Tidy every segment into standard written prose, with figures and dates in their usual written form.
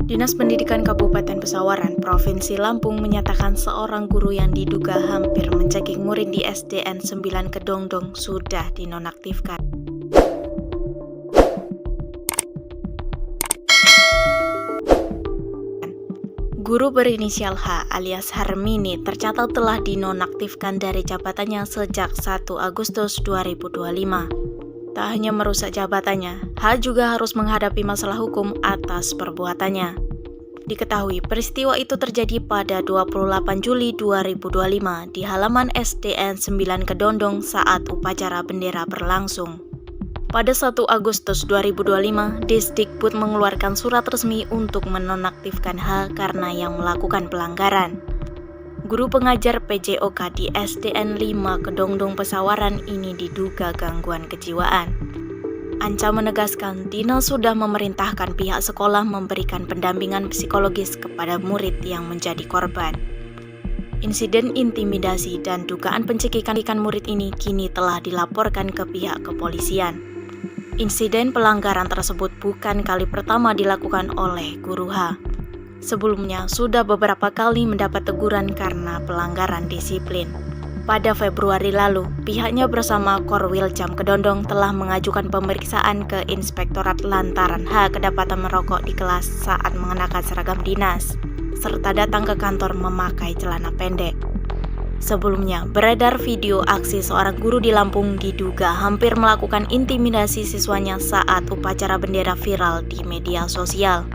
Dinas Pendidikan Kabupaten Pesawaran, Provinsi Lampung menyatakan seorang guru yang diduga hampir mencekik murid di SDN 9 Kedongdong sudah dinonaktifkan. Guru berinisial H alias Harmini tercatat telah dinonaktifkan dari jabatannya sejak 1 Agustus 2025. Tak hanya merusak jabatannya, H juga harus menghadapi masalah hukum atas perbuatannya. Diketahui peristiwa itu terjadi pada 28 Juli 2025 di halaman SDN 9 Kedongdong saat upacara bendera berlangsung. Pada 1 Agustus 2025, Disdikbud mengeluarkan surat resmi untuk menonaktifkan H karena yang melakukan pelanggaran. Guru pengajar PJOK di SDN 5 Kedongdong Pesawaran ini diduga gangguan kejiwaan. Anca menegaskan dinas sudah memerintahkan pihak sekolah memberikan pendampingan psikologis kepada murid yang menjadi korban. Insiden intimidasi dan dugaan pencekikan murid ini kini telah dilaporkan ke pihak kepolisian. Insiden pelanggaran tersebut bukan kali pertama dilakukan oleh Guru H. Sebelumnya sudah beberapa kali mendapat teguran karena pelanggaran disiplin. Pada Februari lalu, pihaknya bersama Korwiljam Kedongdong telah mengajukan pemeriksaan ke Inspektorat lantaran H kedapatan merokok di kelas saat mengenakan seragam dinas, serta datang ke kantor memakai celana pendek. Sebelumnya, beredar video aksi seorang guru di Lampung diduga hampir melakukan intimidasi siswanya saat upacara bendera viral di media sosial.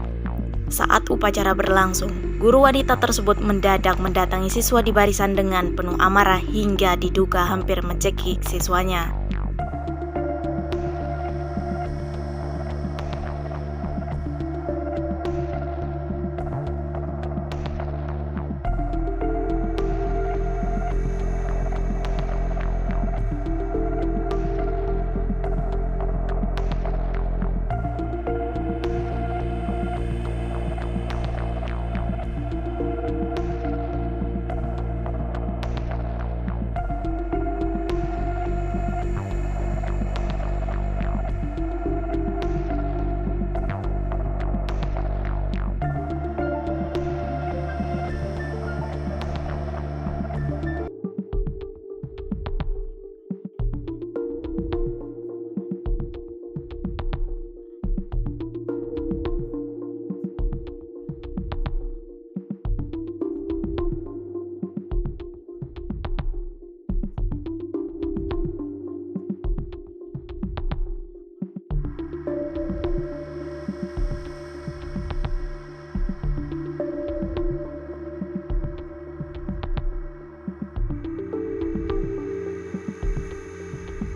Saat upacara berlangsung, guru wanita tersebut mendadak mendatangi siswa di barisan dengan penuh amarah hingga diduga hampir mencekik siswanya.